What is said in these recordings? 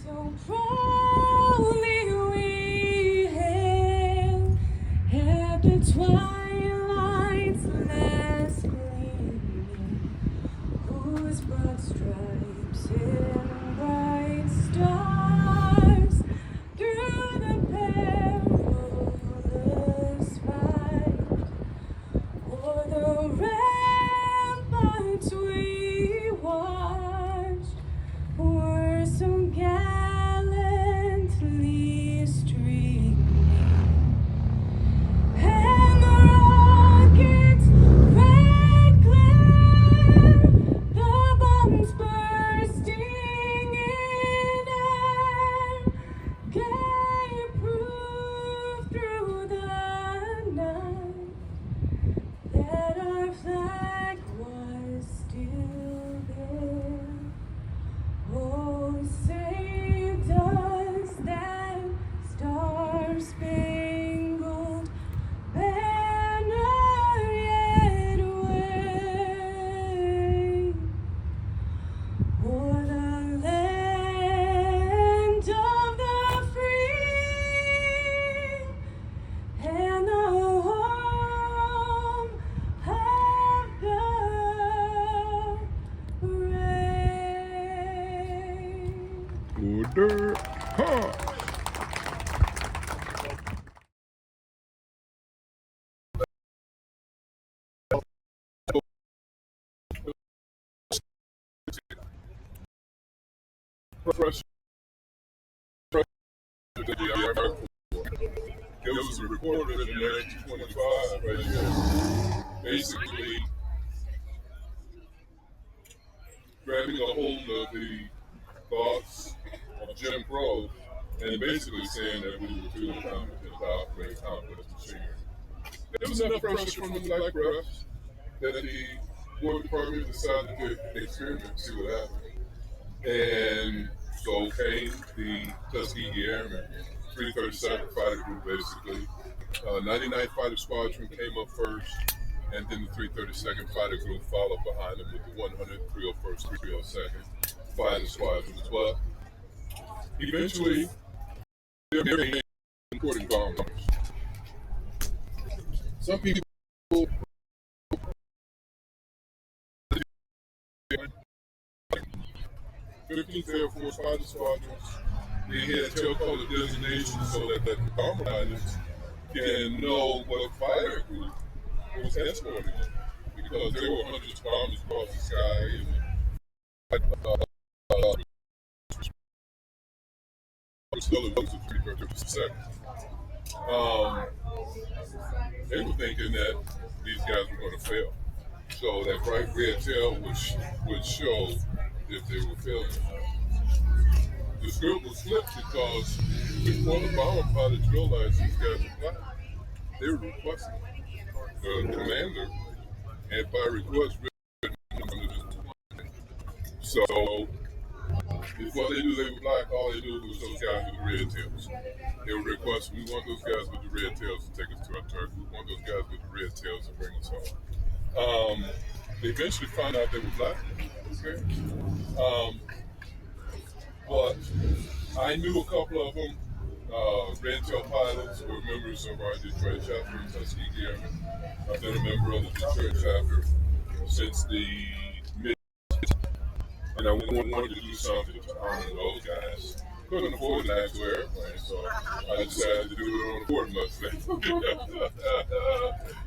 So proudly we hail at the twilight's last gleaming, whose broad stripes and bright stars through the perilous fight o'er the ramparts we watched were so gallantly streaming, and the rocket's red glare, the bombs bursting in air, gave proof through the night that our flag was still there. Oh, saved us that star-spangled banner yet wave o'er the land of the free and the home of the brave. Order. Ha! There was a report written in 1925 right here, basically grabbing a hold of the thoughts of Jim Crow and basically saying that we were too incompetent to operate complex machinery. There was enough pressure from the black press that the War Department decided to experiment, see what happened. And so came the Tuskegee Airmen, 332nd Fighter Group, basically. 99th Fighter Squadron came up first, and then the 332nd Fighter Group followed behind them with the 100th, 301st, 302nd Fighter Squadrons. But eventually, they became importing bombers. Some people 15th Air Force Fighter Squadrons, they had tail-color designations so that the bomber pilots can know what fighter group was escorting them, because there were hundreds of bombers across the sky, and still it was the 332nd. They were thinking that these guys were going to fail. So that bright red tail would show if they were failing. The script was flipped because before the bomber pilots realized these guys were black, they were requesting the commander, and by request, so before they knew they were black, all they knew was those guys with the red tails. They were requesting, we want those guys with the red tails to take us to our turf. We want those guys with the red tails to bring us home. They eventually found out they were black. Okay. But I knew a couple of them. Redtail pilots were members of our Detroit chapter, Tuskegee Airmen. I've been a member of the Detroit chapter since the mid-, and I wanted to do something to honor those guys. Couldn't afford an actual airplane, so I decided to do it on a Ford Mustang.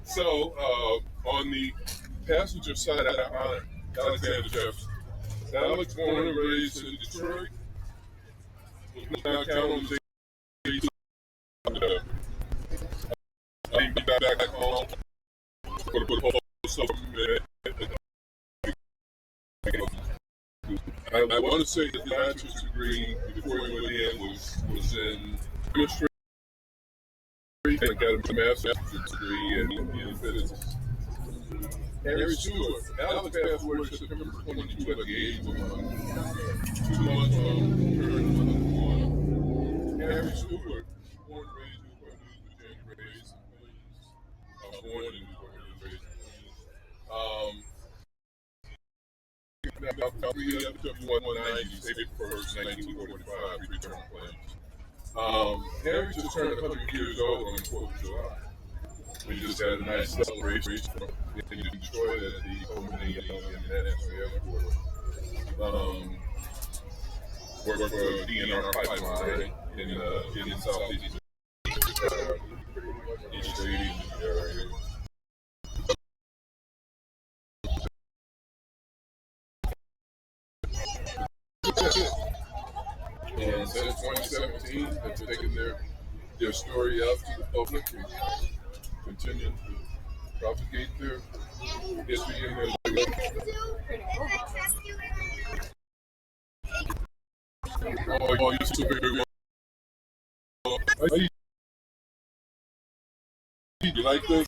So on the passenger side, I honored Alexander Jefferson. Alex, born and raised in Detroit, was now counting the back home for the post I want to say that the bachelor's degree before he went in was in chemistry, and got a master's degree in physics. Harry Stewart, Alex passed away September 22 at the age of 2 months on turn 1. Harry Stewart, born and raised in Newport News, Virginia, raised in Queens. Born in Newport News, raised in Queens. W-190s, April 1st, 1945, return claims. Harry just turned 100 years old on the 4th of July. We just had a nice celebration in Detroit at the Pontiac International Airport. Worked for DNR Pipeline in Southeast East Asian area. And since 2017, they've taken their story out to the public and continue to propagate their history and their legacy. Oh, you're so very well. You like this?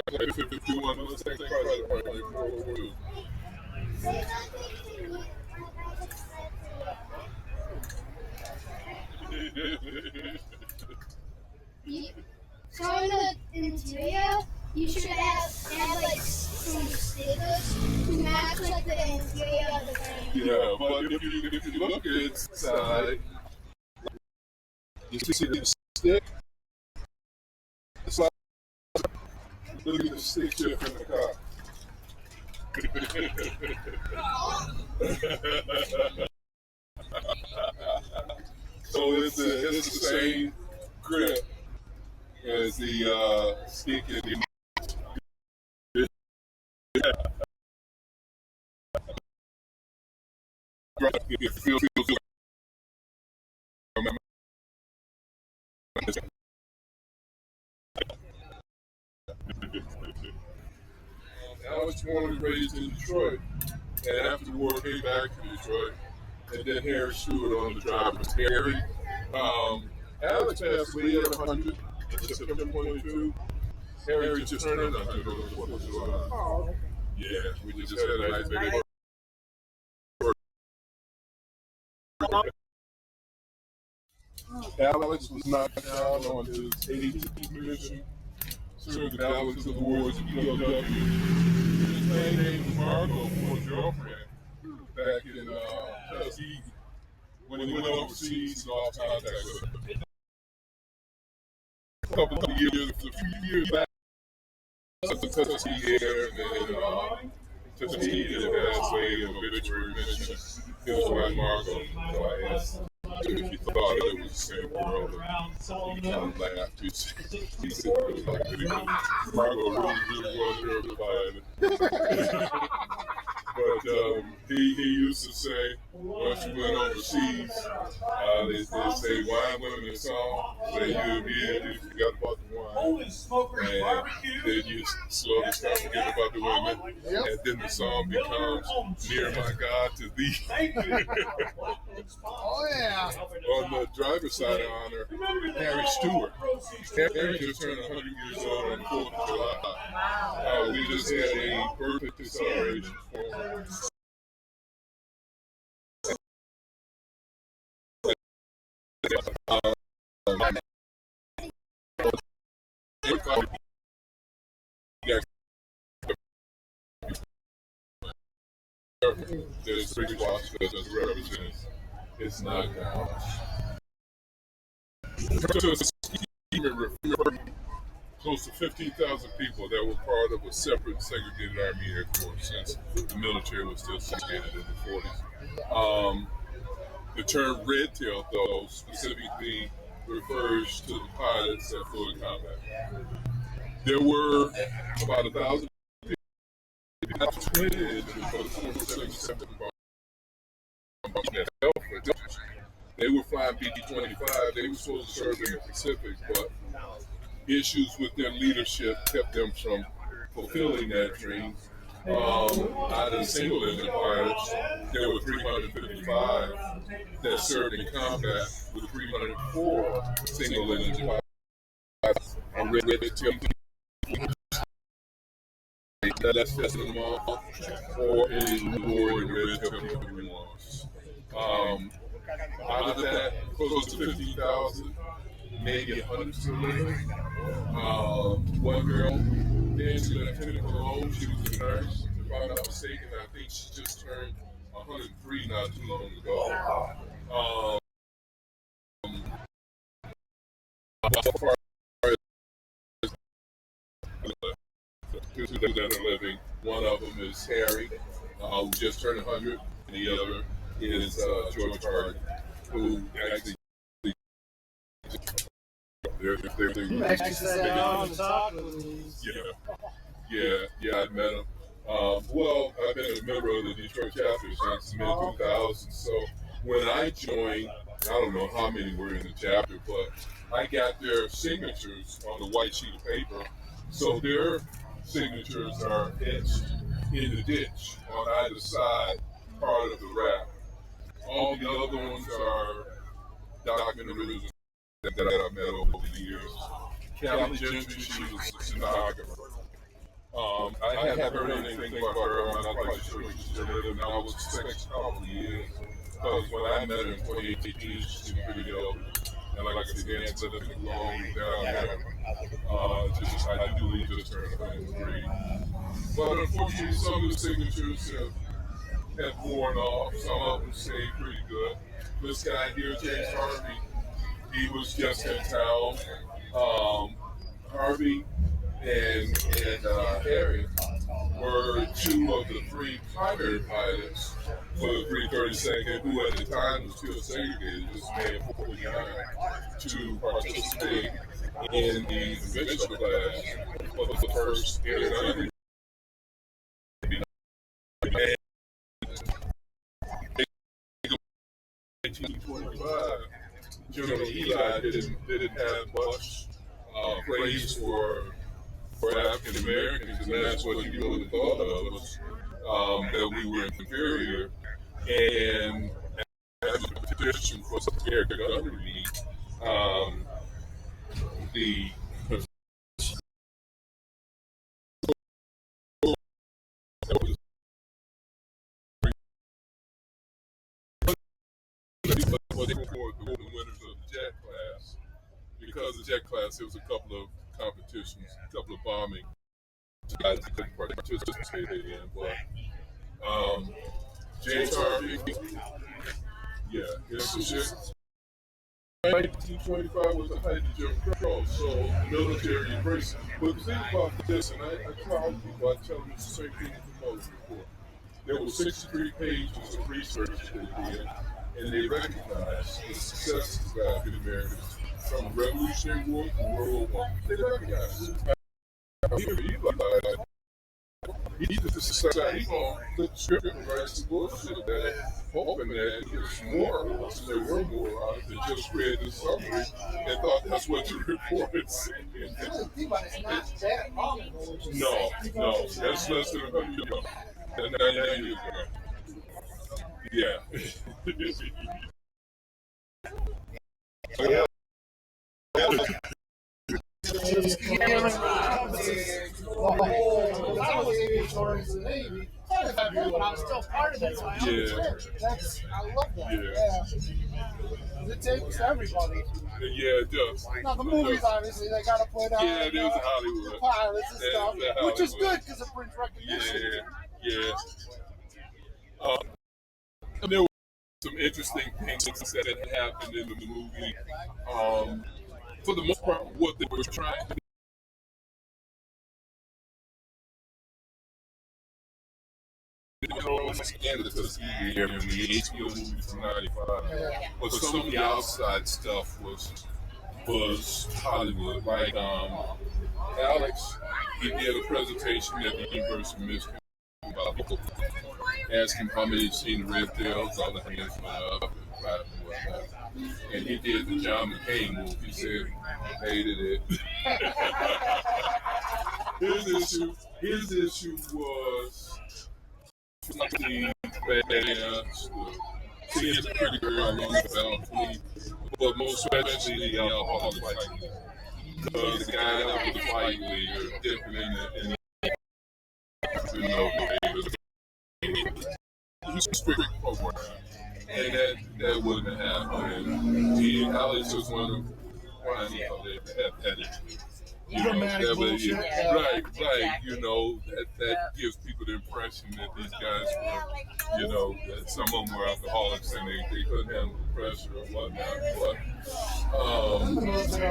51, let's take part of the So in the interior, you should add like some stickers to match like the interior of the frame. Yeah, but if you look inside, you see the stick. It's like, look at the stick shift in the car. So it's the same grip as the stick in the it feels I was born and raised in Detroit, and after the war came back to Detroit, and then Harry Stewart on the driver's. Harry, Alex passed away at 100 in September 22. Harry just turned 100 on the 4th of July. Oh, Yeah, we just had a nice baby. Alex was knocked down on his 82nd mission, served the Alex of the Wars of POW. His main name was Margot for his girlfriend back in Tuskegee when he went overseas and lost contact with her. A couple of years, a few years back, the Tuskegee air and Tuskegee had a way of obituary mention his wife Margot. So I asked if he thought it was the same girl. He kind of laughed. He said it was like Margot really was terrified. But he used to say, once you went overseas, they say wine, women, and song. Then you immediately forgot about the wine. And then you slowly start forgetting about the women. And then the song becomes Near My God to Thee. Oh, yeah. On the driver's side of honor, Harry Stewart. Harry just turned 100 years old on the 4th of July. We just had a birthday celebration for him. There's 3 spots that represents it's not down. Close to 15,000 people that were part of a separate segregated Army Air Force since the military was still segregated in the 40s. The term Redtail, though, specifically refers to the pilots that flew in combat. There were about 1,000 people twitted for the 477 They were flying BD-25. They were supposed to serve in the Pacific, but issues with their leadership kept them from fulfilling that dream. Out of the single-engine pilots, there were 355 that served in combat, with 304 single-engine pilots on Redtail. That's testing them off, or in the war in Redtail P-1s. Out of that, close to 50,000 maybe 100 still living. One girl, Nancy Lieutenant Malone, she was a nurse. If I'm not mistaken, I think she just turned 103 not too long ago. Um, as far as two that are living, one of them is Harry, who just turned 100, and the other is George Hardy, who actually You actually sat down and talked with me. yeah, I met him. Well, I've been a member of the Detroit chapter since mid 2000s. So when I joined, I don't know how many were in the chapter, but I got their signatures on the white sheet of paper. So their signatures are etched in the ditch on either side, part of the wrap. All the other ones are documentary that I've met over the years. Callie Gentry, she was a stenographer. I haven't heard anything about her. I'm not quite sure she's still living. I was expecting probably years. Because when I met her in 2018, she seemed pretty ill. And like I said, Nancy living long down there. I do believe just turned 103. But unfortunately, some of the signatures have worn off. Some of them stayed pretty good. This guy here, James Harvey, he was just in town. Harvey and Harry were two of the three primary pilots for the 332nd, who at the time was still segregated, just made 49 to participate in the conventional class for the first air. And 1825, General Eli didn't have much praise for African Americans, and that's what he really thought of us, that we were inferior. And as a petition for some character under me, the what they were the winners of the Jet class. Because of the Jet class, there was a couple of competitions, a couple of bombing guys that couldn't participate in. But James Harvey, yeah, it's a shit. 1925 was the height of Jim Crow, so military embrace. But the thing about this, and I tell people, I tell them it's the same thing with the Moses report. There were 63 pages of research they did, and they recognized the successes of African Americans from the Revolutionary War to World War I. They recognized it. He's the success. He's going to flip the script and write some bullshit that, hoping that there's more, so there were more out than just read the summary and thought that's what the report had said. No, that's less than 100 years ago. 99 years ago. Yeah. I was in the Navy. But I'm still part of it, so I understand. I love that. Yeah. It takes everybody. Yeah, it does. Now, the movies, obviously, they got to put out there's Hollywood. the pilots and stuff, which is good because it brings recognition. Yeah. There were some interesting things that had happened in the movie. For the most part, what they were trying to do. Because the HBO movie from '95, but some of the outside stuff was Hollywood. Like Alex, he did a presentation at the University of Michigan about people, asking how many had seen the Redtails, all the hands went up and clapped and whatnot. And he did the John McCain move. He said he hated it. His issue was the bands, seeing the pretty girl on the balcony, but most especially the alcoholic fighting. Because the guy that was fighting leader dipping in he was strict program. And that wouldn't have happened. And Alex was one of why they had it. You know, Dramatic bullshit. right. You know, that gives people the impression that these guys were, you know, that some of them were alcoholics and they couldn't handle the pressure or whatnot. But A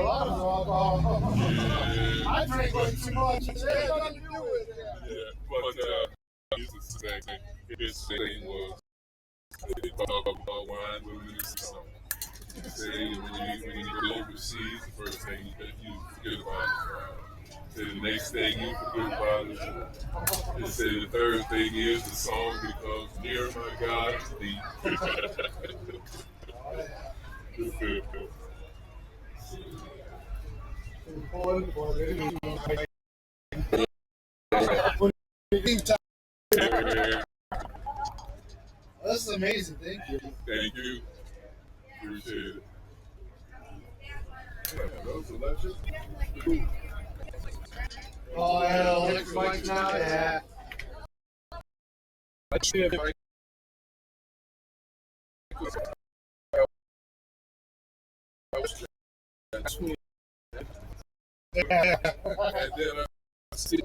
lot of alcohol. yeah, I drink way too much. It had nothing to do with it. yeah. But his thing was they talk about wine, women, and song. They say when you go overseas, the first thing that you forget about is wine. The next thing you forget about is they say the third thing is the song becomes near my God thee. That's amazing. Thank you. Thank you. Appreciate it. Yeah, those electric. Oh, yeah, electric bikes now, yeah. Yeah. And then I see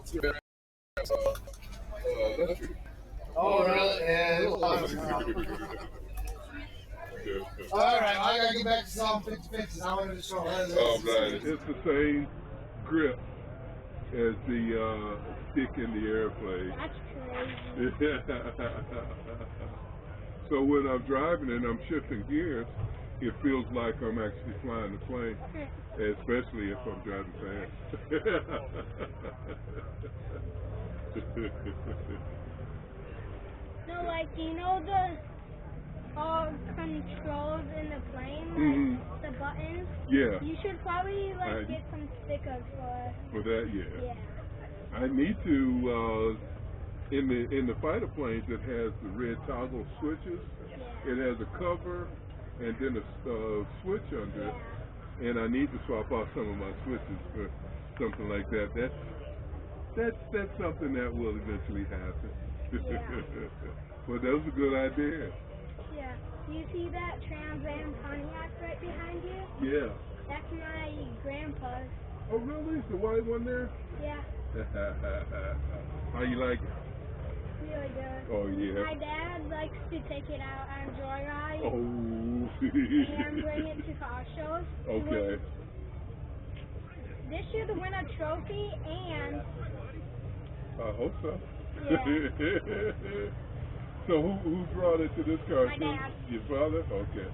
electric. Oh, really? Yeah. All right, I gotta get back to some 50 fixes. I wanted to show her. Right. It's the same grip as the stick in the airplane. That's crazy. So when I'm driving and I'm shifting gears, it feels like I'm actually flying the plane, especially if I'm driving fast. No, like, you know the controls in the plane, like the buttons? Yeah. You should probably get some stickers for that, yeah. Yeah. I need to in the fighter planes it has the red toggle switches. Yeah. It has a cover and then a switch under it. And I need to swap out some of my switches for something like that. That's something that will eventually happen. Yeah. But that was a good idea. Yeah. You see that Trans Am Pontiac right behind you? Yeah. That's my grandpa's. Oh, really? The white one there? Yeah. How you like it? Really good. Oh, yeah. My dad likes to take it out on joyride. Oh. And bring it to car shows. Okay. This should win a trophy and... I hope so. Yeah. So who brought it to this car? My dad. Your father? Okay.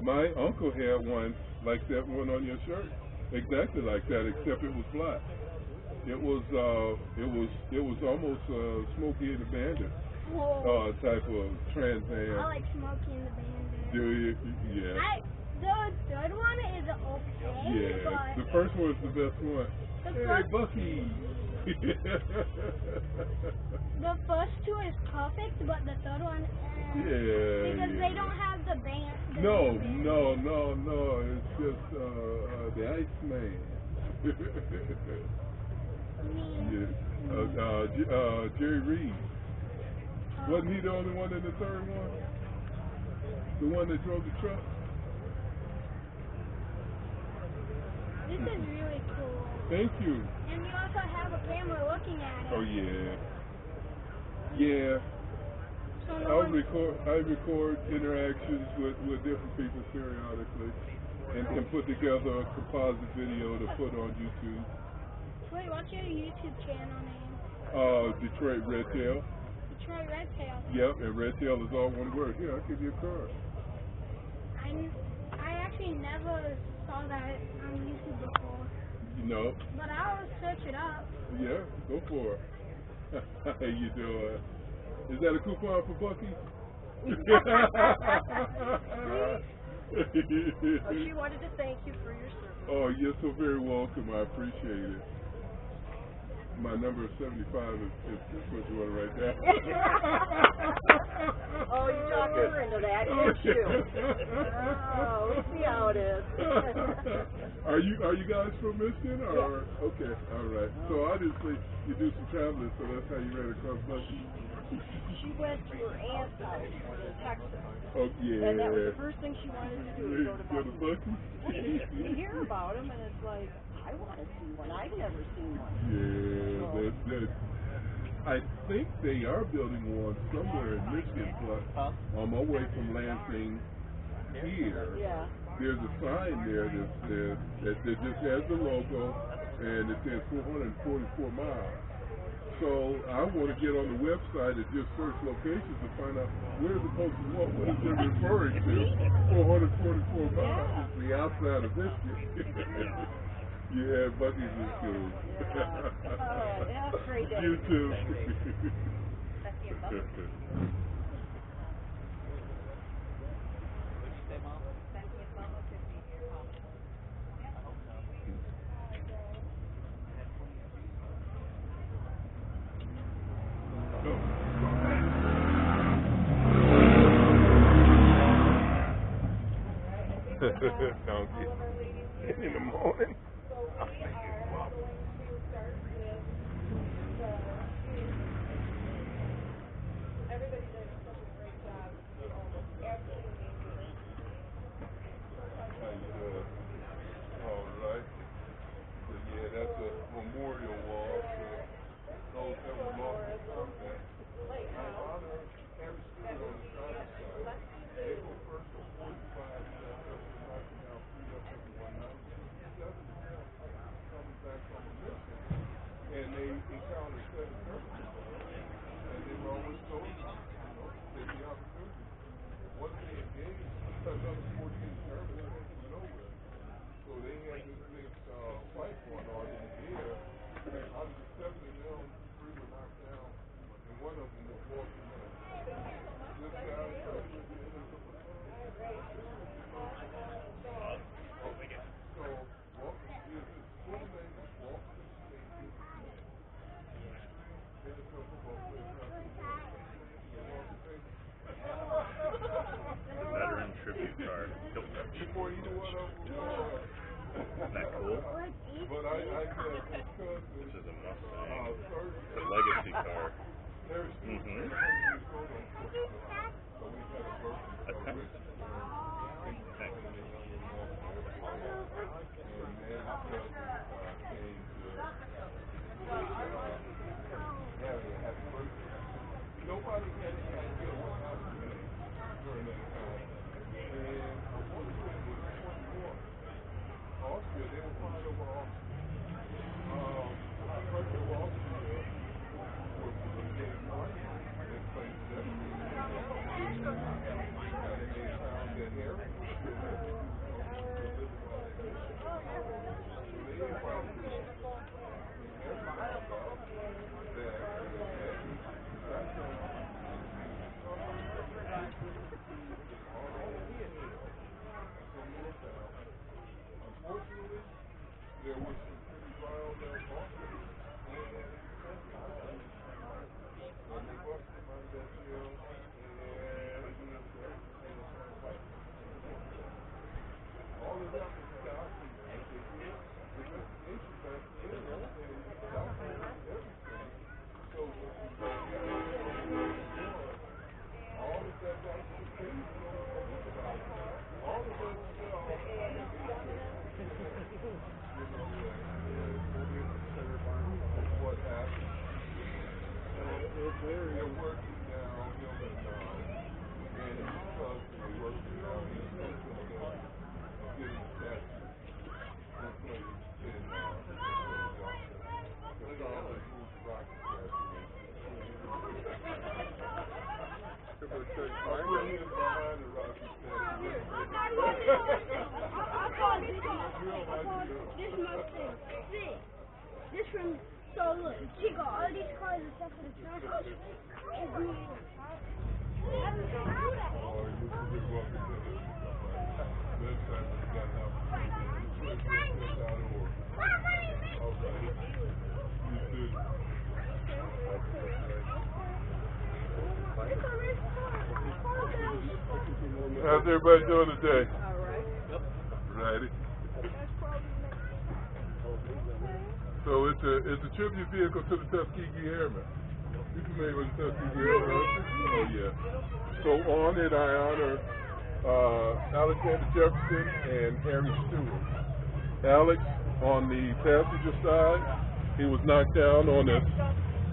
My uncle had one like that one on your shirt. Exactly like that, except it was black. It was almost Smokey and the Bandit type of Trans Am. I like Smokey and the Bandit. Do you? Yeah. The third one is okay. Yeah. But The first one is the best one. Hey, Bucky. The first two is perfect, but the third one, because they don't have the band. No. It's just the Iceman. Jerry Reed. Wasn't he the only one in the third one? The one that drove the truck? This is really cool. Thank you. And you also have a camera looking at it. Oh, yeah. Yeah. So I record interactions with different people periodically and put together a composite video to put on YouTube. Wait, what's your YouTube channel name? Detroit Redtail. Detroit Redtail. Yep, and Redtail is all one word. Here, I'll give you a card. I actually never saw that on YouTube before. No. But I'll search it up. Yeah, go for it. How you doing? Is that a coupon for Bucky? She wanted to thank you for your service. Oh, you're so very welcome. I appreciate it. My number is 75 if that's what you want to write down. Oh, you talked her into that, didn't you? Oh, we'll see how it is. Are you guys from Michigan or okay? All right. So I just say you do some traveling, so that's how you ran across Bucky. She went to her aunt's house in Texas. Oh yeah. And that was the first thing she wanted to do was go to Bucky. You hear about them, and it's like, I want to see one. I've never seen one. Yeah, that. I think they are building one somewhere in Michigan, but on my way from Lansing here, there's a sign there that says that just has the logo and it says 444 miles. So I want to get on the website and just search locations to find out where's the closest one. What is it referring to? 444 miles is the outside of Michigan. Yeah, Bucky's is cool. Yeah, that's great. You too. Sounds good. In the morning. Memorial wall to those that were lost in combat. I honor every student on the side. April 1st of 45, knocking down freed up everyone. 97 coming back from a mission, and they encountered 7 terrorists. And they were always told, take the opportunity. Once they engaged, another 14 terrorists came from nowhere. So they had this big fight going on in the air. Out of the 7 of them, 3 were knocked down, and one of them was walking in. This guy was in the So, Walker is his full name is Walker State. They just talk about Veteran tribute card. before either one of them was. Isn't that cool? But I said his cousin. This is a Mustang. It's a legacy car. Mm-hmm. That's kind of Nobody had any idea what happened to me during that time. And before the kid was 21, Austria, they were flying over Austria. The president of Austria was the gay white in place there. And they found that Harry was still there. So they invited him. And Harry found out unfortunately, there was some pretty wild lawsuits, and they busted him out of that jail, and he ended up in a fight. All of that was documented. They did the investigation back then, and documented everything. So what you all of that documentation all of that stuff what happened. They're working down Hillman and because they're working down Hillman and getting statutes in place in the Solid Moved Rocket Statue. This Mustang sick. This from so look, she got all these cars except for the trash. It's green. Okay. You too. How's everybody doing today? All right. Righty. That's probably next. So it's a tribute vehicle to the Tuskegee Airmen. You familiar with the Tuskegee Airmen? Oh yeah. So on it I honor Alexander Jefferson and Harry Stewart. Alex on the passenger side, he was knocked down on his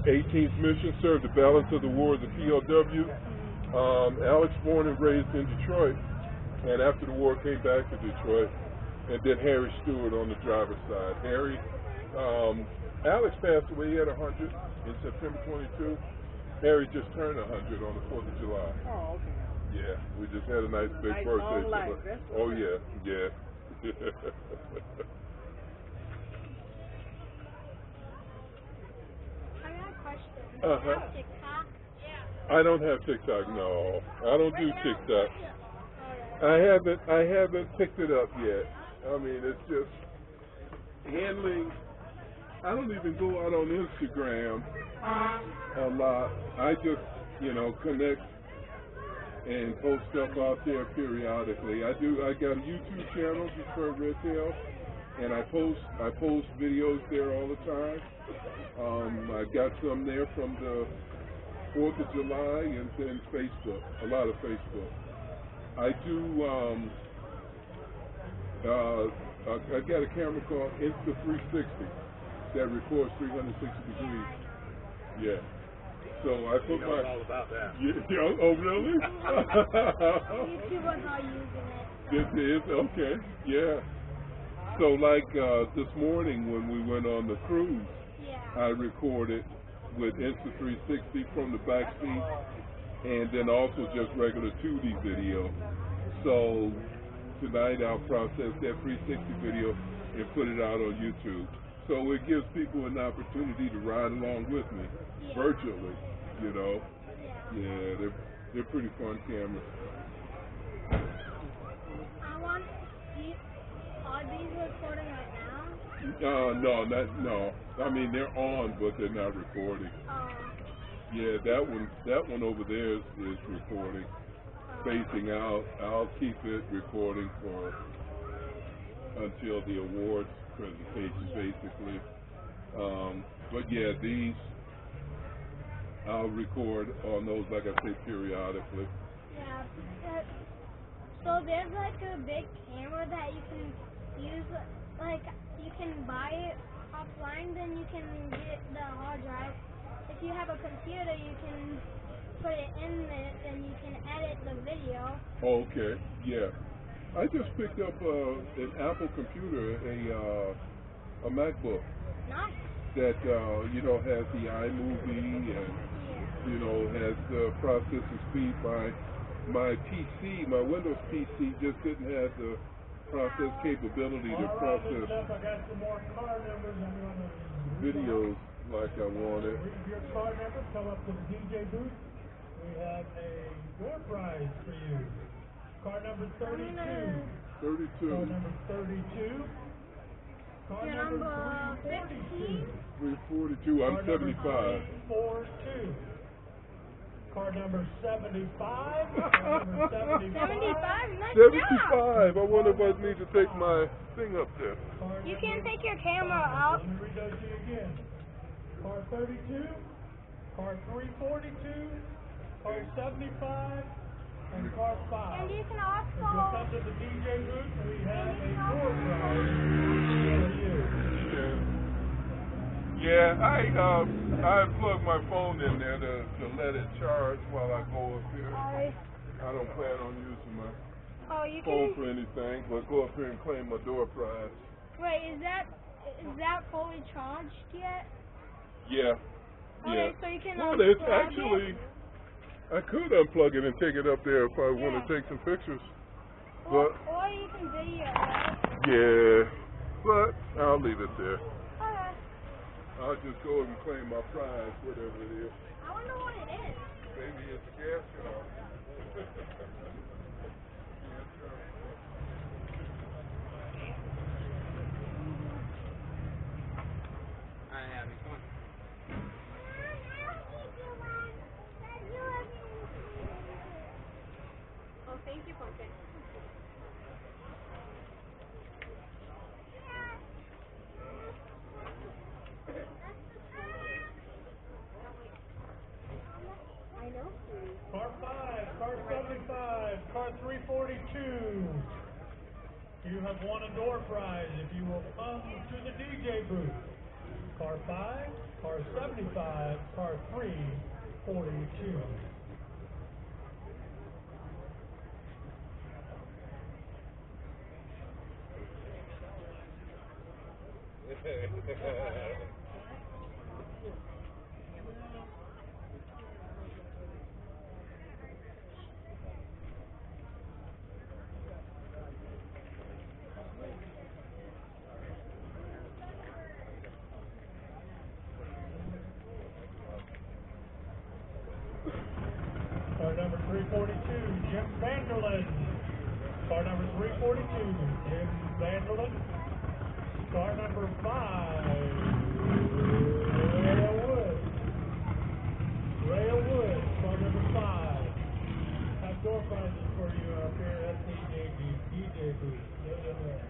18th mission, served the balance of the war as a POW. Alex born and raised in Detroit, and after the war came back to Detroit. And then Harry Stewart on the driver's side. Alex passed away, he had 100 in September 22. Harry just turned 100 on the 4th of July. Oh, okay. Yeah, we just had a nice big Nice birthday. long life. That's Oh good. yeah, yeah. I got a question. Uh-huh. TikTok? I don't have TikTok, no. I don't do TikTok. I haven't picked it up yet. I mean, it's just handling. I don't even go out on Instagram a lot. I just, connect and post stuff out there periodically. I got a YouTube channel, Detroit Redtail, and I post videos there all the time. I got some there from the 4th of July, and then Facebook, a lot of Facebook. I do, I got a camera called Insta360 that records 360 degrees. Yeah. So I put my. all about that. Yeah, oh, really? YouTubers are using it. This is? Okay. Yeah. So, like this morning when we went on the cruise, I recorded with Insta360 from the back seat, and then also just regular 2D video. So tonight I'll process that 360 video and put it out on YouTube. So it gives people an opportunity to ride along with me virtually, Yeah, they're pretty fun cameras. Are these recording right now? No. I mean, they're on, but they're not recording. Yeah, that one over there is recording, facing out. I'll keep it recording until the awards presentation, basically. But yeah, these I'll record on those, like I say, periodically. Yeah. So there's like a big camera that you can use, like you can buy it offline, then you can get the hard drive. If you have a computer, you can put it in it, and you can edit the video. Okay, yeah. I just picked up an Apple computer, a MacBook. Nice. That has the iMovie and has the processing speed. My PC, my Windows PC, just didn't have the process capability to process I got some more card numbers. I'm gonna videos like I wanted. read your card number. Come up to the DJ booth. We have a door prize for you. Card number 32. 32. Card number 32. Card number 342. 342. I'm 75. 342. Card number 75. Card number 75. 75? Nice 75. I wonder if I need to take my thing up there. Card You number can take your camera up. Let me read those to you again. Card 32, card 342, card 75, and card 5. And you can If you also. come to the DJ booth, we have a door prize for you. Yeah, I plug my phone in there to let it charge while I go up here. I don't plan on using my You phone can. for anything, but go up here and claim my door prize. Wait, is that fully charged yet? Yeah. Okay, so you can. Well, it's unplug actually, it. I could unplug it and take it up there if I want Yeah. to take some pictures. Or But you can video it. yeah, but I'll leave it there. Okay. I'll just go and claim my prize, whatever it is. I wonder what it is. Maybe it's a gas card. Oh, thank you, Pontiac. You have won a door prize if you will come to the DJ booth. Car 5, car 75, car 342. Car number 342, Jim Vanderlyn. Car number 342, Jim Vanderlyn. Car number 5, Rhea Wood. Rhea Wood, car number 5. Have door prizes for you up here at the DJ booth. Get in there.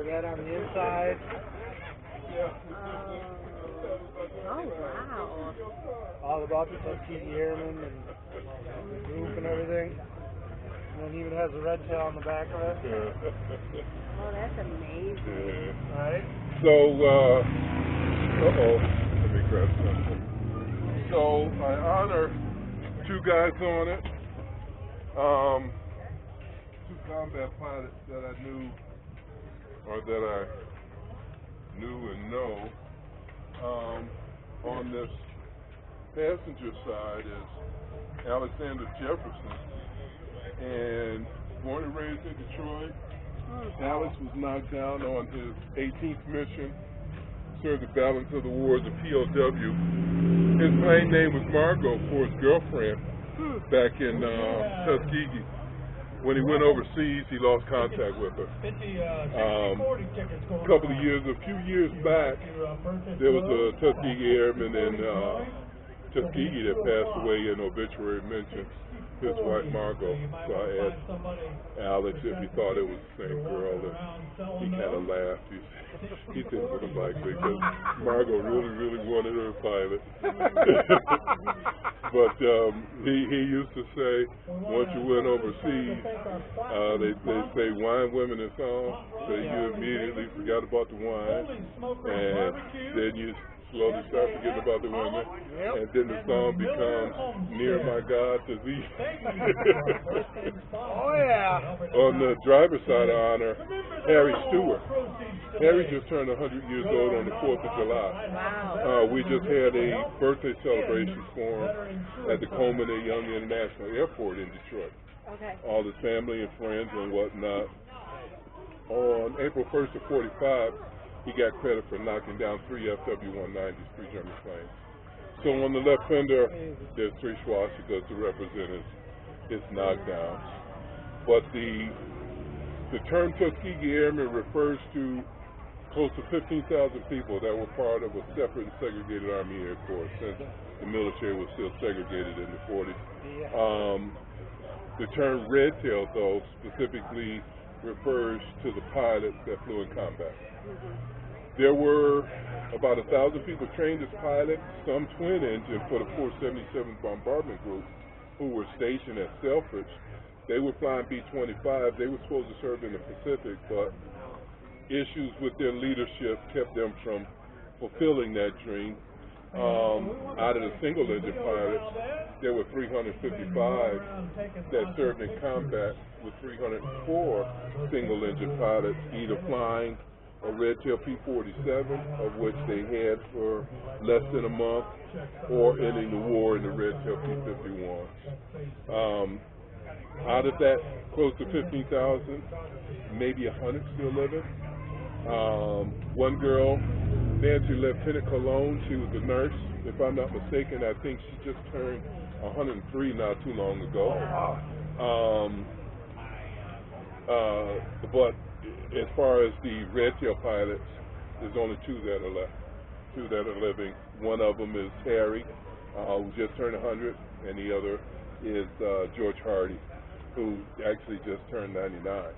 That on the inside. Oh, wow. All about the Tuskegee Airmen and the group and everything. And then even has a red tail on the back of it. Oh, that's amazing. Right? So, let me grab something. So, I honor two guys on it. Two combat pilots that I knew, or that I knew and know. On this passenger side is Alexander Jefferson, and born and raised in Detroit. Alex was knocked down on his 18th mission, served the balance of the war as a POW. His plane name was Margot for his girlfriend back in Tuskegee. When he went overseas, he lost contact with her. A few years back, there was a Tuskegee Airman in Tuskegee that passed away in obituary mention, his wife Margot. So I asked Alex if he thought it was the same girl, and he kind of laughed. He didn't look like me, because Margot really wanted her pilot. But he used to say, once you went overseas, they say wine, women, and song. So you immediately forgot about the wine, and then you slowly start forgetting about the women, and then the song becomes Near My God to Thee. Oh, yeah. On the driver's side, I honor Harry Stewart. Harry just turned 100 years old on the 4th of July. Wow. We just had a birthday celebration for him at the Coleman A. Young International Airport in Detroit. Okay. All his family and friends and whatnot. On April 1st of 45, he got credit for knocking down 3 FW-190s, 3 German planes. So on the left fender, there's 3 swastikas to represent his knockdowns. But the term Tuskegee Airmen refers to close to 15,000 people that were part of a separate and segregated Army Air Corps, since the military was still segregated in the 40s. The term Redtail, though, specifically refers to the pilots that flew in combat. There were about 1,000 people trained as pilots, some twin engine for the 477th Bombardment Group, who were stationed at Selfridge. They were flying B-25. They were supposed to serve in the Pacific, but issues with their leadership kept them from fulfilling that dream. Out of the single engine pilots, there were 355 that served in combat, with 304 single engine pilots either flying a Redtail P-47, of which they had for less than a month, or ending the war in the Redtail P-51. Out of that, close to 15,000, maybe 100 still living. One girl, Nancy Lieutenant Cologne, she was a nurse. If I'm not mistaken, I think she just turned 103 not too long ago. But as far as the Redtail pilots, there's only two that are left, two that are living. One of them is Harry, who just turned 100, and the other is George Hardy, who actually just turned 99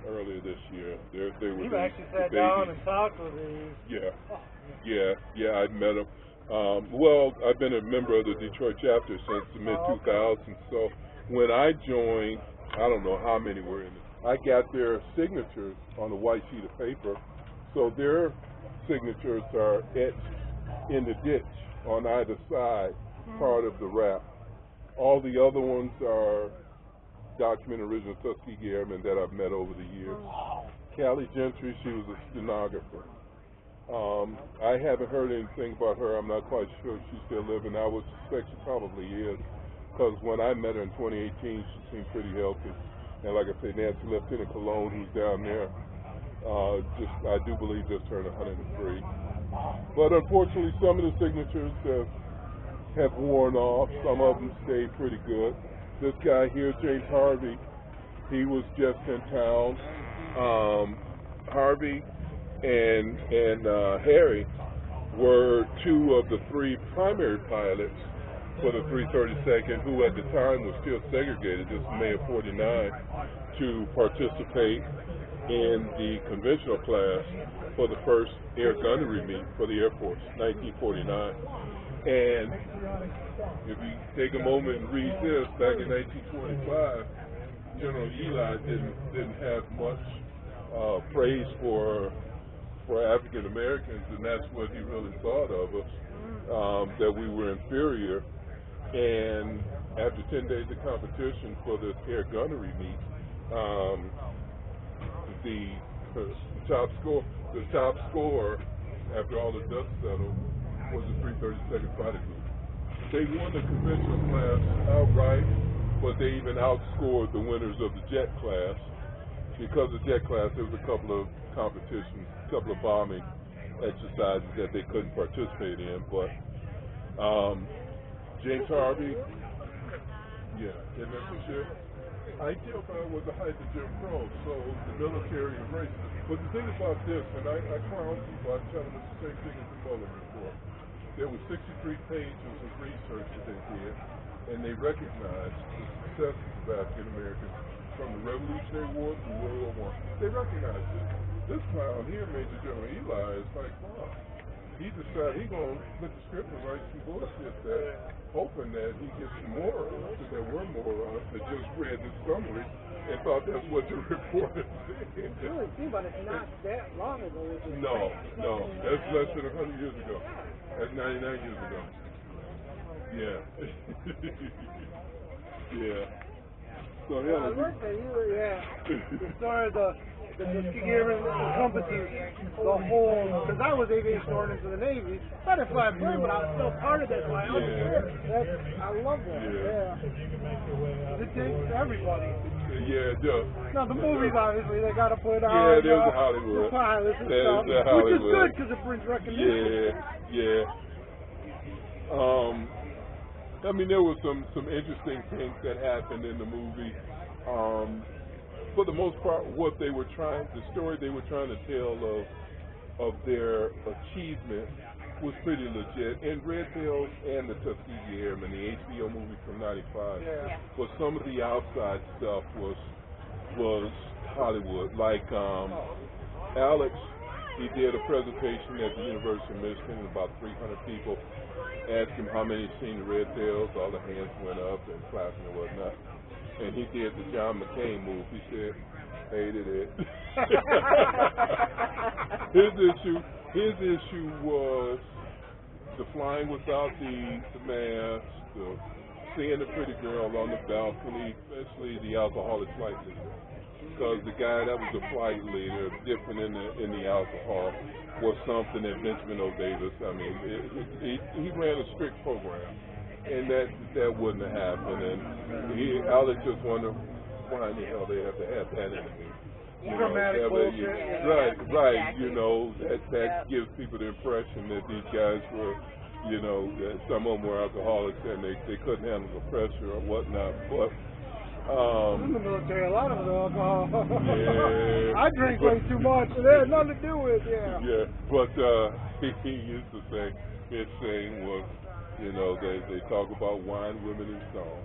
earlier this year. They were You've the actually sat babies. down and talked with these. Yeah, I met them. Well, I've been a member of the Detroit chapter since the mid-2000s, so when I joined, I don't know how many were in it. I got their signatures on a white sheet of paper, so their signatures are etched in the ditch on either side, part of the wrap. All the other ones are document original Tuskegee Airmen that I've met over the years. Callie Gentry, she was a stenographer. I haven't heard anything about her. I'm not quite sure if she's still living. I would suspect she probably is, because when I met her in 2018, she seemed pretty healthy. And like I say, Nancy Lieutenant Cologne, who's down there, I do believe just turned 103. But unfortunately, some of the signatures have worn off. Some of them stayed pretty good. This guy here, James Harvey, he was just in town. Harvey and Harry were two of the three primary pilots for the 332nd, who at the time was still segregated, this May of '49, to participate in the conventional class for the first air gunnery meet for the Air Force, 1949. And if you take a moment and read this, back in 1925, General Eli didn't have much praise for African Americans, and that's what he really thought of us, that we were inferior. And after 10 days of competition for this air gunnery meet, the top score after all the dust settled was the 332nd Fighter Group. They won the conventional class outright, but they even outscored the winners of the jet class. Because of jet class, there was a couple of competitions, a couple of bombing exercises that they couldn't participate in. But James Harvey, isn't that for sure? I tell was the height of Jim Crow, so the military embraced it. But the thing about this, and I clown people, I tell them it's the same thing as the Mueller report. There were 63 pages of research that they did, and they recognized the successes of African Americans from the Revolutionary War to World War I. They recognized it. This clown here, Major General Eli, is like, wow. He decided he's going to put the script and write some bullshit that, hoping that he gets some morons, because there were morons that just read the summary and thought that's what the reporter said. Really, see, but it's not that long ago. No, that's less than 100 years ago. That's 99 years ago. Yeah. Yeah. So, I looked at you, the story of the Tuskegee Airmen encompasses the whole, because I was aviation ordnance in the Navy. I didn't fly a plane, but I was still part of that, so I understood. I love that. Yeah. It takes everybody. Yeah, it does. Now, the movies, obviously, they got to put out. Yeah, there's the Hollywood. The pilots and There's stuff, the Hollywood. which is good because it brings recognition. Yeah. I mean, there were some interesting things that happened in the movie. For the most part, the story they were trying to tell of their achievement was pretty legit. And Redtail and the Tuskegee Airmen, the HBO movie from '95, but some of the outside stuff was Hollywood. Like Alex He did a presentation at the University of Michigan, and about 300 people asked him how many seen the Redtails. All the hands went up and clapping and whatnot. And he did the John McCain move. He said, hated it. His issue was the flying without the mask, the seeing the pretty girl on the balcony, especially the alcoholic flight leader. Because the guy that was the flight leader, dipping in the alcohol, was something that Benjamin O. Davis, I mean, he ran a strict program, and that wouldn't have happened. And Alex just wondered why in the hell they have to have that in it. Dramatic bullshit. Right. Exactly. You know, that gives people the impression that these guys were, you know, that some of them were alcoholics and they couldn't handle the pressure or whatnot. But in the military, a lot of it alcohol. Yeah. I drink way too much, and it had nothing to do with Yeah, but he used to say, his saying was, you know, they talk about wine, women, and song.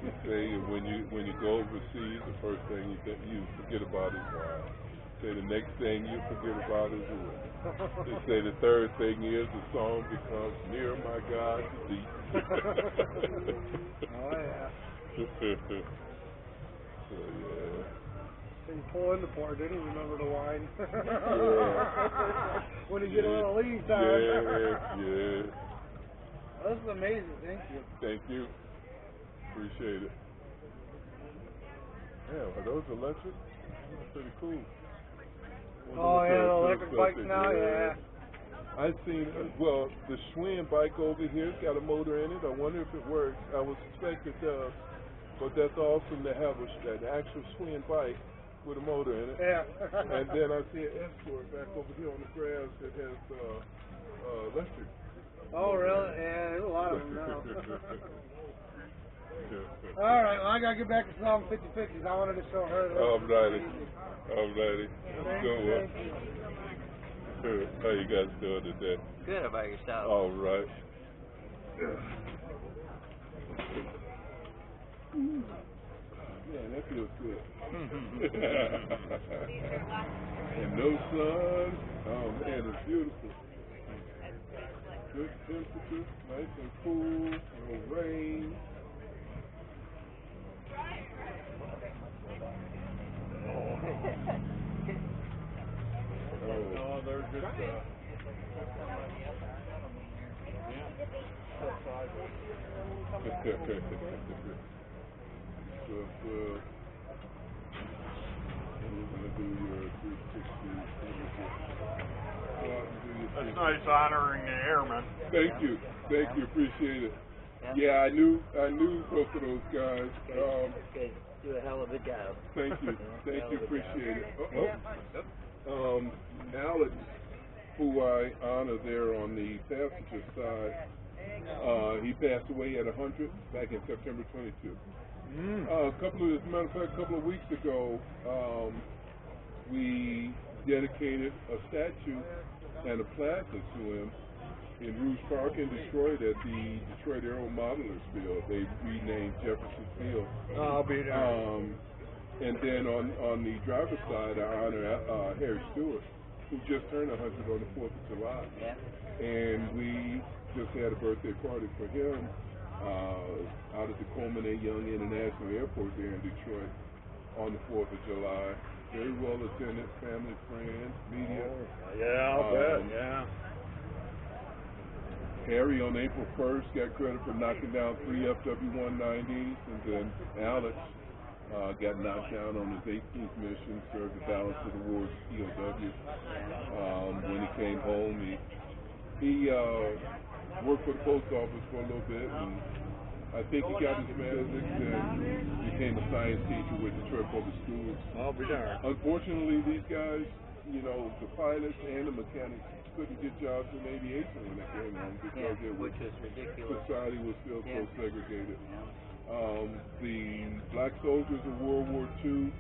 He say when you go overseas, the first thing you forget about is wine. Say the next thing you forget about is women. They say the third thing is the song becomes Near My God to Thee. Oh yeah. So yeah. When you pull in the port, then you remember the wine. Yeah. When you get a little leave time. Yeah. This is amazing. Thank you. Thank you. Appreciate it. Yeah, are those electric? That's pretty cool. Oh yeah, the electric bikes now, yeah. I've seen, well, the Schwinn bike over here's got a motor in it. I wonder if it works. I would suspect it does. But that's awesome to have an actual Schwinn bike with a motor in it. Yeah. And then I see an Escort back over here on the grass that has electric. Oh really? Yeah, there's a lot of them now. All right, well I gotta get back to solving 50/50s. I wanted to show her that. Alrighty. Good one. How you guys doing today? Good. How about yourself? All right. Man, that feels good. And no sun. Oh man, it's beautiful. Good temperature, nice and cool, no rain. Oh, they're good stuff. That's nice honoring the airmen. Thank you, appreciate it. Yeah, I knew both of those guys. Okay, do a hell of a job. Thank you, appreciate it. Alex, who I honor there on the passenger side, he passed away at 100 back in September 22. As a matter of fact, a couple of weeks ago, we dedicated a statue and a plaque to him in Rouge Park in Detroit at the Detroit Aero Modelers Field. They renamed Jefferson Field. I'll be there. And then on the driver's side, I honor Harry Stewart, who just turned 100 on the 4th of July. Yeah. And we just had a birthday party for him out at the Coleman A. Young International Airport there in Detroit on the 4th of July. Very well attended, family, friends, media. Yeah, I'll bet, yeah. Harry on April 1st got credit for knocking down 3 FW-190s, and then Alex got knocked down on his 18th mission, served the balance of the war as POW. When he came home, he worked for the post office for a little bit, and I think he got his medicine and became a science teacher with Detroit Public Schools. I'll be darned. Unfortunately, these guys, you know, the pilots and the mechanics couldn't get jobs in aviation when they came home because which is ridiculous. Society was still so segregated. The black soldiers of World War II,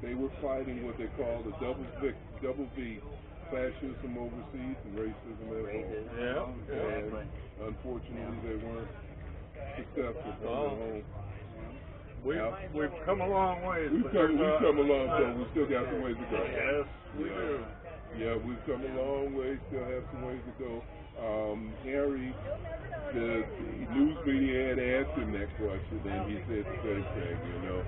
they were fighting what they call the double V, fascism overseas and racism at home. And unfortunately, they weren't successful coming home. We've come a long way. We've come a long way. We still got some ways to go. Yes, we do. Yeah, we've come a long way. Still have some ways to go. Harry, the news media had asked him that question, and he said the same thing. You know,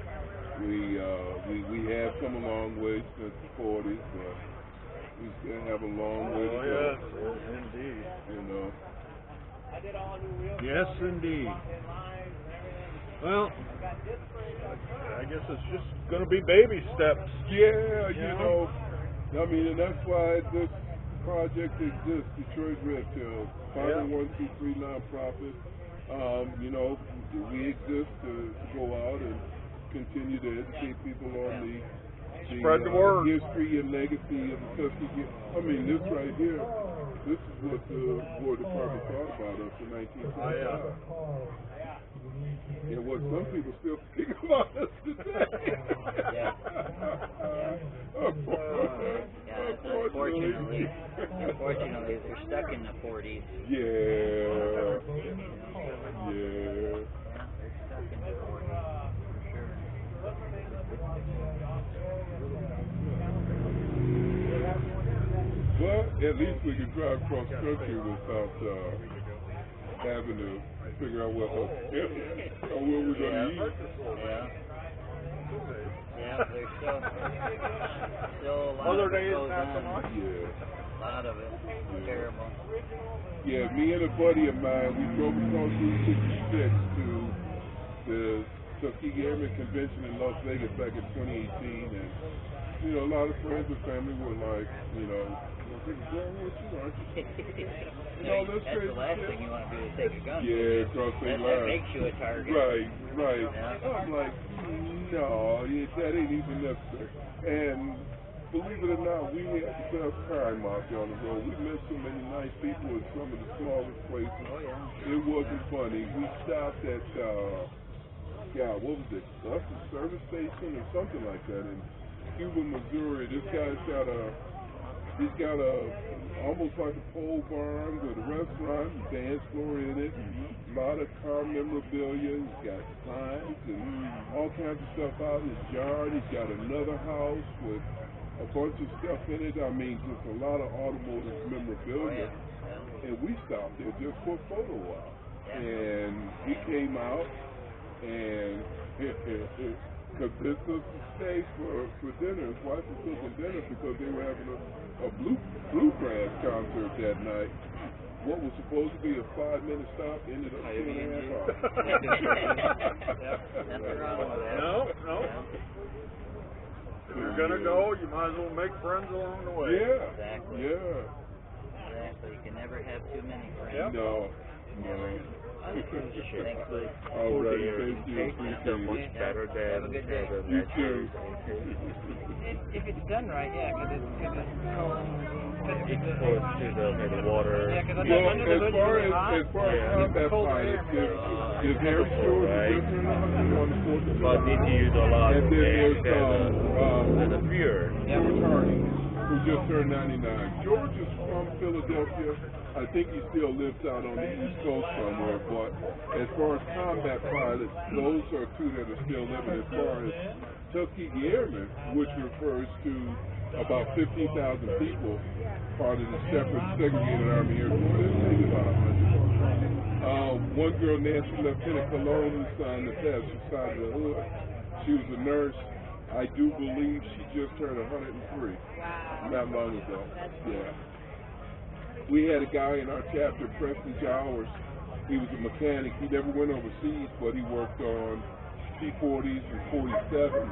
we have come a long way since the 40s, but we still have a long way to go. Yes, indeed. You know. Yes, indeed. Well, I guess it's just going to be baby steps. Yeah, you know, I mean, and that's why this project exists, Detroit Redtail, 501c3 nonprofit. You know, we exist to go out and continue to educate people on the Spread the word. History and legacy of the Tuskegee. I mean, this right here, this is what the War Department thought about us in 1925. And what some people still think about us today. Unfortunately, they're stuck in the 40s. Yeah. They're stuck in the 40s, for sure. But at least we can drive cross country without having to figure out what we're going to eat. Yeah, there's still a lot Other of it days, goes not so on. much. Yeah. A lot of it. Terrible. Yeah, me and a buddy of mine, we drove across Route 66 to the Tuskegee Airmen Convention in Las Vegas back in 2018, and you know, a lot of friends and family were like, you know, what you aren't you? That's the last thing you want to do is take a gun. Yeah, cross state That line. makes you a target. Right. Yeah. I'm like, no, that ain't even necessary. And believe it or not, we had the best time out there on the road. We met so many nice people in some of the smallest places. Oh, yeah. It wasn't funny. We stopped at, what was it, bus and service station or something like that in Cuba, Missouri. This guy's got almost like a pole barn with a restaurant and dance floor in it. A lot of car memorabilia. He's got signs and all kinds of stuff out in his yard. He's got another house with a bunch of stuff in it. I mean, just a lot of automotive memorabilia. And we stopped there just for a photo op. And he came out and convinced us to stay for dinner. His wife was cooking dinner because they were having a bluegrass concert that night. What was supposed to be a 5-minute stop ended up 2.5 hours. Nothing wrong with that. No. If you're going to go, you might as well make friends along the way. Yeah. Exactly. Yeah. Exactly. You can never have too many friends. Yep. No. Thanks, buddy. All right. Thank you. So much better than Have a good day. You too. If it's done right, yeah, because it's exposed to the water. Yeah, because Well, under the hood, as far as combat pilots, is Harry Stewart different on the 4th of But July? need to use a lot And of then eggs there's and the fuel. George Hardy, who just turned 99. George is from Philadelphia. I think he still lives out on the East Coast somewhere. But as far as combat pilots, those are two that are still living. As far as Tuskegee Airmen, which refers to about 15,000 people, part of the separate segregated Army Air Corps. There's maybe about 100. One girl, Nancy Lieutenant Cologne, who signed the side of the hood. She was a nurse. I do believe she just turned 103. Wow. Not long ago. Yeah. We had a guy in our chapter, Preston Jowers. He was a mechanic. He never went overseas, but he worked on P-40s and 47s.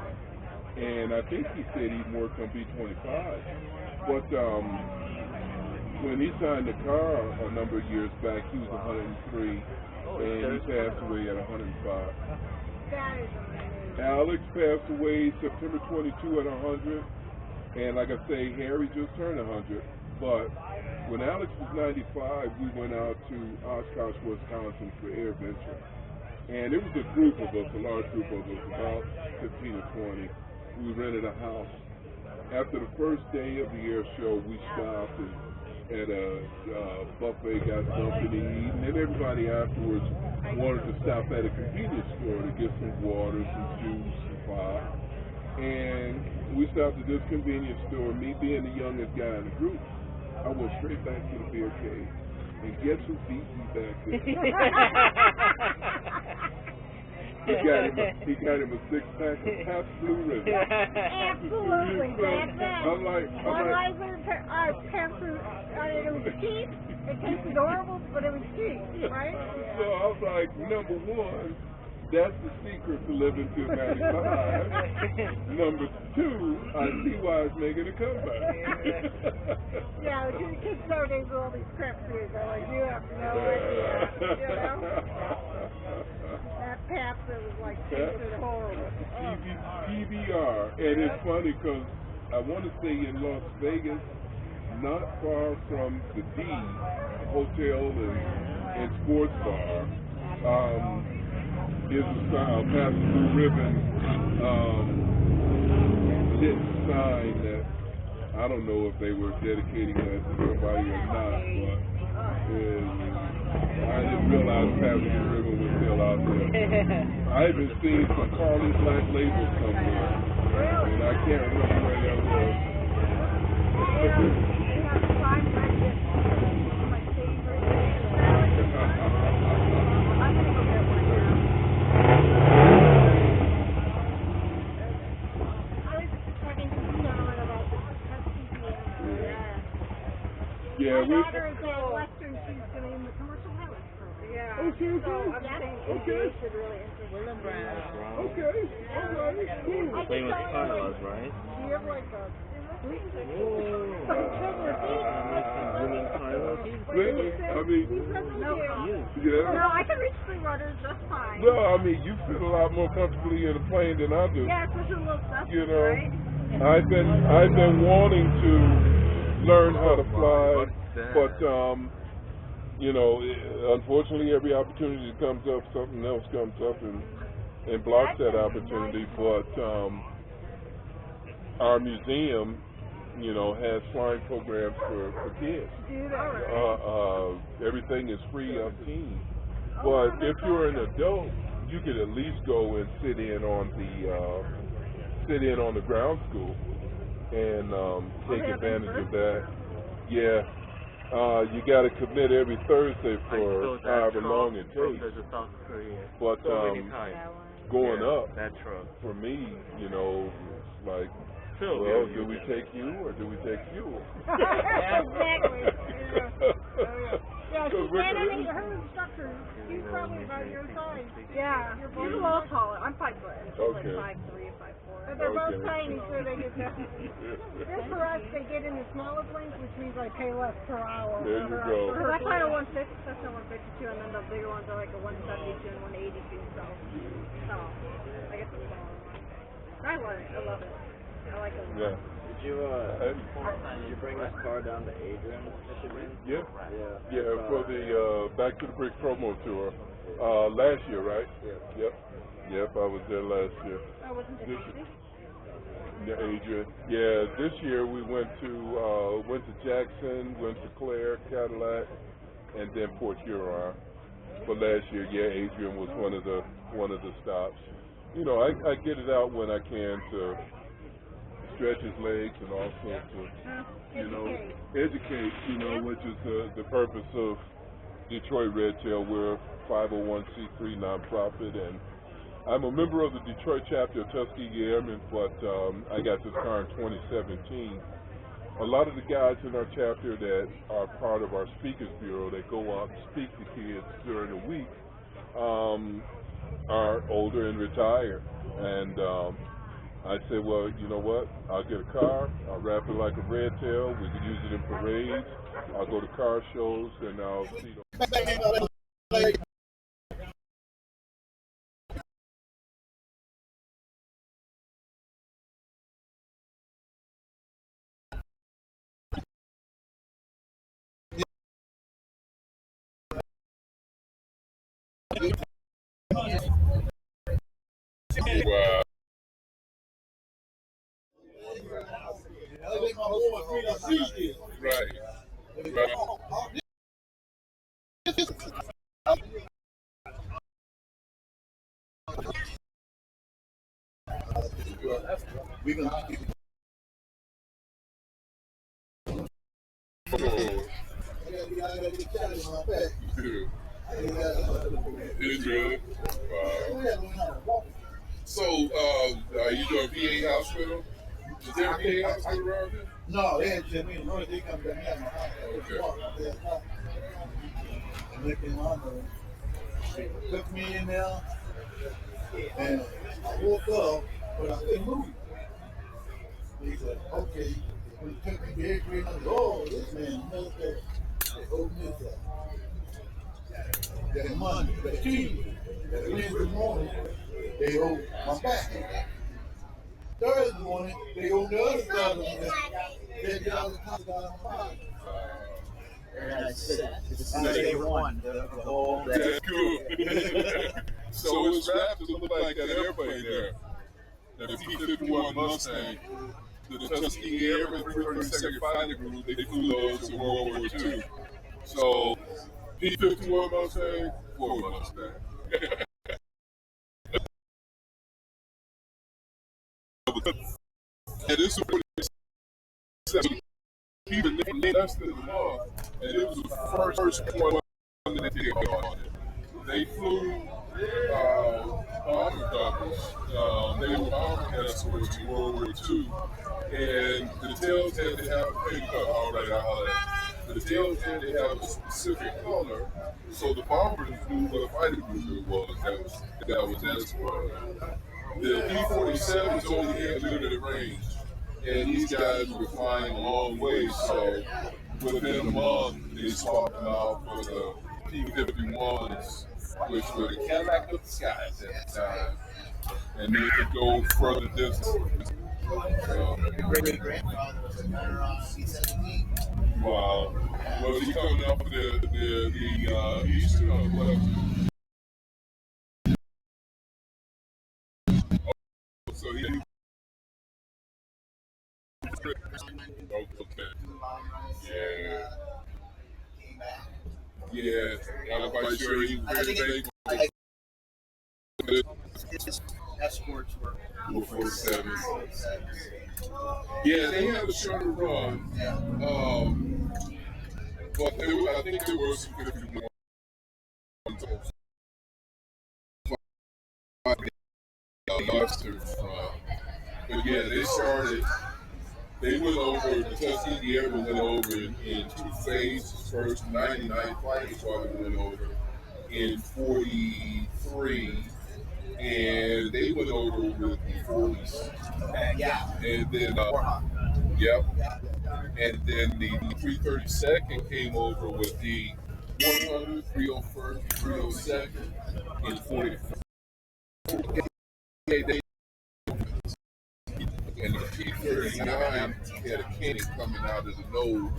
And I think he said he worked on B-25. But when he signed the car a number of years back, he was 103, and he passed away at 105. That is amazing. Alex passed away September 22 at 100, and like I say, Harry just turned 100. But when Alex was 95, we went out to Oshkosh, Wisconsin for Air Venture. And it was a group of us, a large group of us, about 15 or 20. We rented a house. After the first day of the air show, we stopped at a buffet, got something to eat, and then everybody afterwards wanted to stop at a convenience store to get some water, some juice, some pop. And we stopped at this convenience store. Me being the youngest guy in the group, I went straight back to the beer cave. And guess who beat me back there? he got him a 6-pack of Pabst Blue Ribbon. Absolutely, that's it. I'm like, Budweiser, Pabst Blue, it was cheap. It tasted horrible, but it was cheap, right? So I was like, number one, that's the secret to living to 95. Number two, I see why it's making a comeback. Yeah, the kids nowadays with all these crap beers, they're like, you have no idea, you know? That Pabst that was like tasted horrible. PBR, and it's funny because I want to say in Las Vegas, not far from the D Hotel and Sports Bar, is a Pabst Blue Ribbon lit sign that I don't know if they were dedicating that to somebody or not, but I didn't realize Pabst Blue Ribbon was still out there. I even seen some Carly Black labels somewhere, and I can't remember where that was. Yeah, my daughter is at Western. She's going to be in the commercial highway program. Yeah. Oh, seriously? So I'm saying ABA should really enter William Brown. Okay. All right. Cool. Famous Carlos, right? Do you have like a... Really? I mean, No, I can reach Sweetwater just fine. No, I mean, you fit a lot more comfortably in a plane than I do. Yeah, especially a little stuff, You know, right? I've been wanting to learn how to fly, but you know, unfortunately, every opportunity that comes up, something else comes up and blocks that opportunity. But our museum, you know, has flying programs for kids. Everything is free of teens. But if you're an adult, you could at least go and sit in on the ground school and take advantage of that. Yeah. You got to commit every Thursday for however long it takes. But going up, for me, you know, it's like, well, do we take you or do we take fuel? Exactly. Yeah, she's standing her instructor. She's probably about your size. Yeah, she's a little taller. I'm 5 foot. And she's like 5'3" or 5'4". But they're both tiny, so they get that. Just for us, they get in the smaller planes, which means I pay less per hour. There you go. So that's like a 150, that's a 152, and then the bigger ones are like a 172 and 182. So I guess it's smaller ones. I love it. I like it. Yeah. Did you bring this car down to Adrian, Michigan? Yeah, for the Back to the Bricks promo tour. Last year, right? Yeah. Yep, I was there last year. Oh, wasn't it Adrian? Yeah, Adrian. Yeah, this year we went to Jackson, went to Claire, Cadillac, and then Port Huron. But last year, yeah, Adrian was one of the stops. You know, I get it out when I can to stretch his legs and also to, you know, educate, you know, which is the purpose of Detroit Redtail. We're a 501c3 nonprofit, and I'm a member of the Detroit chapter of Tuskegee Airmen, but I got this car in 2017. A lot of the guys in our chapter that are part of our Speakers Bureau that go out and speak to kids during the week are older and retired. And I said, well, you know what? I'll get a car. I'll wrap it like a red tail. We can use it in parades. I'll go to car shows, and I'll see them. Wow. Right. got to get Charlie on my back. It's really? Wow. So, are you doing VA hospital? Is there a VA hospital around here? No, they had just me. No, they come down here. Okay. They took me in there, and I woke up, but I couldn't move. They said, okay. When he took me to X-ray, I said, oh, this man military. They opened this up. That Monday, that Tuesday, that Wednesday morning, they opened my back. Thursday morning, they opened the other side of me. They got all the time on my body. It's day one. The whole That's cool. So it's wrapped to look like that airplane there. The P-51 Mustang, the Tuskegee Airmen 32nd Fighter Group, they flew those in World War II. So P-51 Mustang, Ford Mustang. And this is what even less than a month, and it was the first one that they did on it. They flew bomber doubles. They were bomber escorts in World War II, and the tails had to have a pink color. All right, I'll have the tails had to have a specific color, so the bombers knew what a fighter group it was that was escorted. The P-47s only had limited range. And these guys were flying a long way, so within a month, they swapped them out for the P-51s, which were the Cadillac of the skies at the time. And they could go further distance. Great-grandfather was a C-17. Wow. Was he coming up for the Eastern or what? So he... Okay. Yeah. Yeah. I'm quite sure he was very big. His escorts were 47. Yeah, they had a shorter run. But I think there were some 51 but yeah, they went over, the Tuskegee Airmen went over in two phases. First, 99 Fighter Squadron went over in 43, and they went over with the 40s. And then, yep. And then the 332nd came over with the 100, 301st, 302nd in 44. And the P-39 had a cannon coming out of the nose,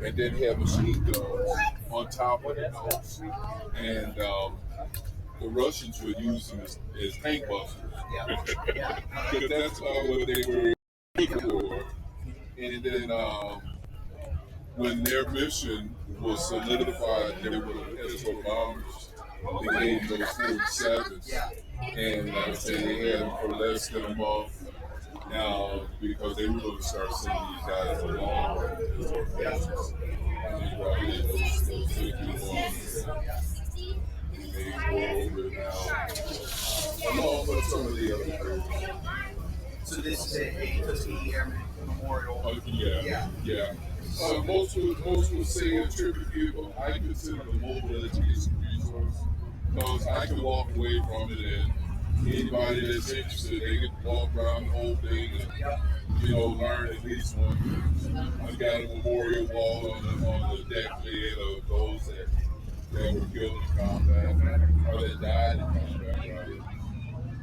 and then had machine guns on top of the nose. And the Russians were using as tank busters. Because that's what they were looking for. And then when their mission was solidified, they were escort bombers. They gave those 47s. And like I said, they had them for less than a month. Now, because they were going to start sending these guys along as their bases. And they brought in those 51s. And they go over it now, along with some of the other groups. So this is a Tuskegee Airmen Memorial. Yeah. Most would say a tribute vehicle. I consider the mobile education resource because I can walk away from it, and anybody that's interested, they can walk around the whole thing and learn at least one. I've got a memorial wall on the deck lid of those that were killed in combat or that died in combat.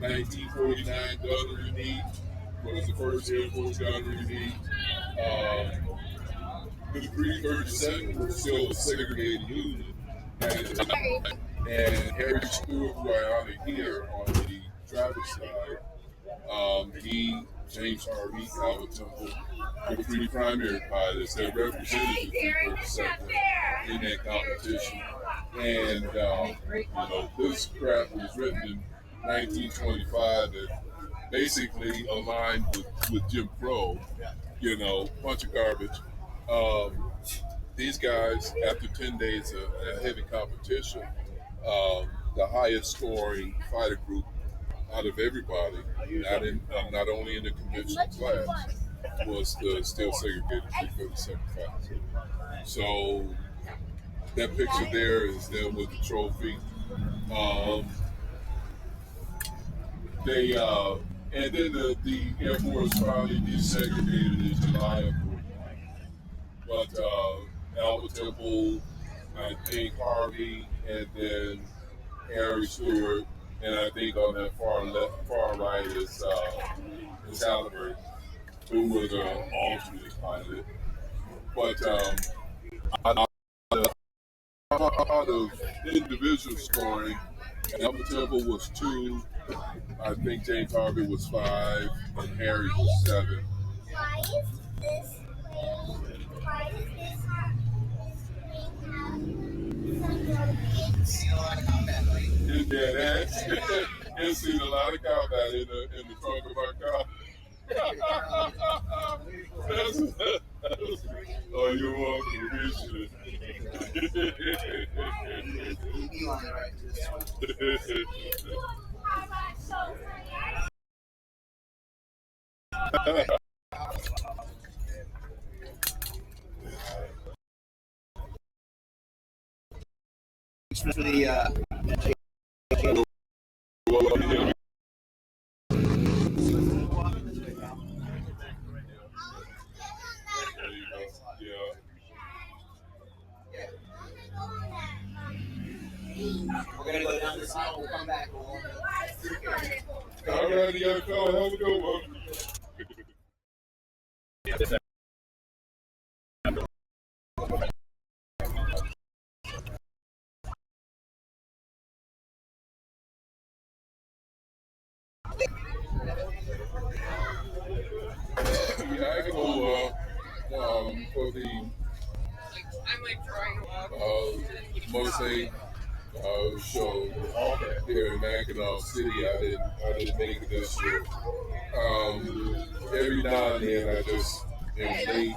1949 gunnery meet was the first Air Force gunnery meet. The 337 was still a segregated unit at the time. And Harry Stewart, who I honor here on the driver's side, James R.E. Calvin Temple, the three primary pilots that represented the 337 in that competition. And, this crap was written in 1925 that basically aligned with Jim Crow, bunch of garbage. these guys, after 10 days of heavy competition, the highest scoring fighter group out of everybody, not only in the conventional class, was the steel segregated 337 fighter. So that picture there is them with the trophy. They and then the Air Force finally desegregated in July of 49. But Albert Temple, I think Harvey, and then Harry Stewart, and I think on that far right is Albert, who was an alternate pilot. But out of individual scoring, Albert Temple was 2. I think James Harvey was 5, and Harry was 7. Why is this way? Why is this Yeah, that's it's seen a lot of combat in the trunk of our car. Oh, you're welcome. Appreciate it. For the we're gonna go down this aisle, we'll come back. All right, young fella, have a good one. Yeah, I can go for the Mosaic show here in Mackinac City. I didn't make it this year. Every now and then I just am late.